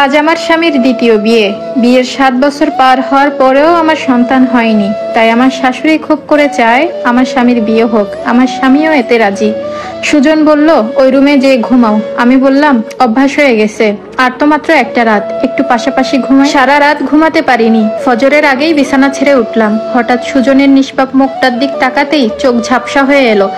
আজ আমার স্বামীর দ্বিতীয় বিয়ে। বিয়ের 7 বছর পার হওয়ার পরেও আমার সন্তান হয়নি। তাই আমার শাশুড়ি খুব করে চায় আমার স্বামীর বিয়ে হোক। আমার স্বামীও এতে রাজি। সুজন বলল, ওই রুমে যে ঘুমাও। আমি বললাম, অভ্যাস হয়ে গেছে। আর তো মাত্র একটা রাত, একটু পাশাপাশি ঘুমাই। সারা রাত ঘুমাতে পারিনি। ফজরের আগেই বিছানা ছেড়ে উঠলাম। হঠাৎ সুজনের নিষ্পাপ মুখটার দিক তাকাতেই চোখ ঝাপসা হয়ে এলো।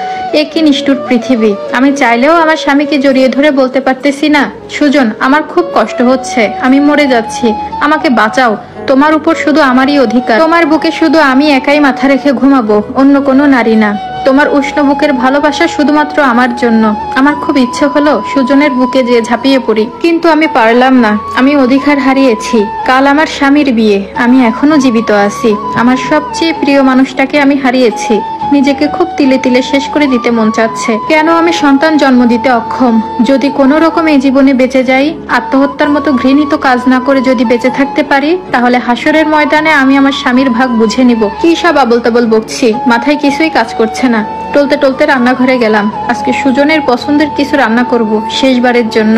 এ কি নিষ্ঠুর পৃথিবী! আমি চাইলেও আমার স্বামীকে জড়িয়ে ধরে বলতে পারতেছি না, সুজন, আমার খুব কষ্ট হচ্ছে, আমি মরে যাচ্ছি, আমাকে বাঁচাও। তোমার উপর শুধু আমারই অধিকার। তোমার বুকে শুধু আমি একাই মাথা রেখে ঘুমাবো, অন্য কোনো নারী না। তোমার উষ্ণ বুকের ভালোবাসা শুধুমাত্র আমার জন্য। আমার খুব ইচ্ছে হলো সুজনের বুকে যে ঝাঁপিয়ে পড়ি, কিন্তু আমি পারলাম না। আমি অধিকার হারিয়েছি। কাল আমার স্বামীর বিয়ে, আমি এখনো জীবিত আছি। আমার সবচেয়ে প্রিয় মানুষটাকে আমি হারিয়েছি। নিজেকে খুব তিলে তিলে শেষ করে দিতে মন চাচ্ছে। কেন আমি সন্তান জন্ম দিতে অক্ষম? যদি কোনো রকম এই জীবনে বেঁচে যাই, আত্মহত্যার মতো ঘৃণিত কাজ না করে যদি বেঁচে থাকতে পারি, তাহলে হাসরের ময়দানে আমি আমার স্বামীর ভাগ বুঝে নিব। কি সব আবল তাবল বকছি, মাথায় কিছুই কাজ করছে না। টলতে টলতে রান্নাঘরে গেলাম। আজকে সুজনের পছন্দের কিছু রান্না করব, শেষবারের জন্য।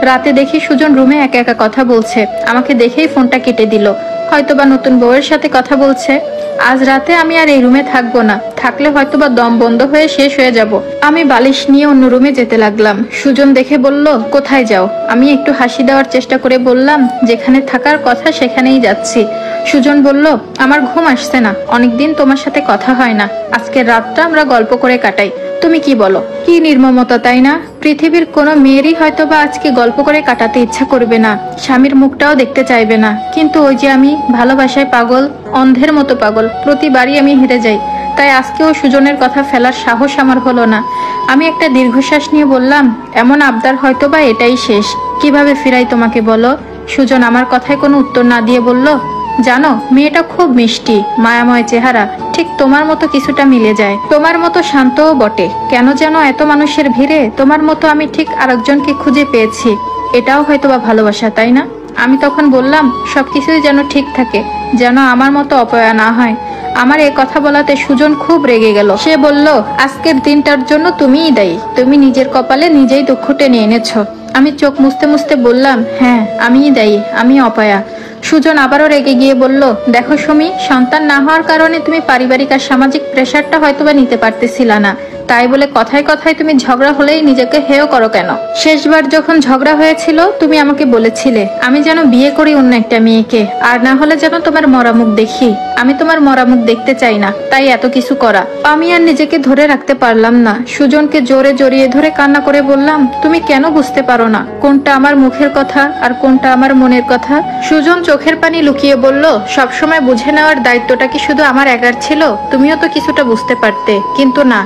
রাতে দেখি সুজন রুমে একা একা কথা বলছে। আমাকে দেখেই ফোনটা কেটে দিল। হয়তোবা নতুন বউয়ের সাথে কথা বলছে। আজ রাতে আমি আর এই রুমে থাকবো না। থাকলে হয়তোবা দম বন্ধ হয়ে শেষ হয়ে যাব। আমি বালিশ নিয়ে অন্য রুমে যেতে লাগলাম। সুজন দেখে বলল, কোথায় যাও? আমি একটু হাসি দেওয়ার চেষ্টা করে বললাম, যেখানে থাকার কথা সেখানেই যাচ্ছি। সুজন বলল, আমার ঘুম আসছে না, অনেকদিন তোমার সাথে কথা হয় না। আজকের রাতটা আমরা গল্প করে কাটাই। তুমি কি বলো? কি নির্মমতা, তাই না? পৃথিবীর কোনো মেয়েরই হয়তোবা আজকে গল্প করে কাটাতে ইচ্ছা করবে না, স্বামীর মুখটাও দেখতে চাইবে না। কিন্তু ওই যে আমি ভালোবাসায় পাগল, অন্ধের মতো পাগল। প্রতিবারই আমি হেরে যাই। তাই আজকেও সুজনের কথা ফেলার সাহস আমার হলো না। আমি একটা দীর্ঘশ্বাস নিয়ে বললাম, এমন আবদার হয়তোবা এটাই শেষ। কিভাবে ফিরাই তোমাকে বলো? সুজন আমার কথায় কোনো উত্তর না দিয়ে বলল, জানো, মেয়েটা খুব মিষ্টি, মায়াময় চেহারা, ঠিক তোমার মতো কিছুটা মিলে যায়। তোমার মতো শান্তও বটে। কেন যেন এত মানুষের ভিড়ে তোমার মতো আমি ঠিক আরেকজনকে খুঁজে পেয়েছি। এটাও হয়তোবা ভালোবাসা, তাই না? আমি তখন বললাম, সবকিছুই যেন ঠিক থাকে, যেন আমার মতো অপয়া না হয়। আমার এ কথা বলাতে সুজন খুব রেগে গেল। সে বলল, আজকের দিনটার জন্য তুমিই দায়ী। তুমি নিজের কপালে নিজেই দুঃখ টেনে এনেছো। আমি চোখ মুছতে মুছতে বললাম, হ্যাঁ, আমিই দায়ী, আমি অপয়া। সুজন আবারও রেগে গিয়ে বলল, দেখো সুমি, সন্তান না হওয়ার কারণে তুমি পারিবারিক আর সামাজিক প্রেশারটা হয়তোবা নিতে পারতেছিলা না। তাই বলে কথায় কথায় তুমি ঝগড়া হলেই নিজেকে হেয় করো কেন? শেষবার যখন ঝগড়া হয়েছিল, তুমি আমাকে বলেছিলে আমি যেন বিয়ে করি অন্য একটা মেয়েকে, আর না হলে যেন তোমার মরা মুখ দেখি। আমি তোমার মরা মুখ দেখতে চাই না, তাই এত কিছু করা। আমি আর নিজেকে ধরে রাখতে পারলাম না। সুজনকে জোরে জড়িয়ে ধরে কান্না করে বললাম, তুমি কেন বুঝতে পারো না কোনটা আমার মুখের কথা আর কোনটা আমার মনের কথা? সুজন চোখের পানি লুকিয়ে বলল, সবসময় বুঝে নেওয়ার দায়িত্বটা কি শুধু আমার একার ছিল? তুমিও তো কিছুটা বুঝতে পারতে, কিন্তু না।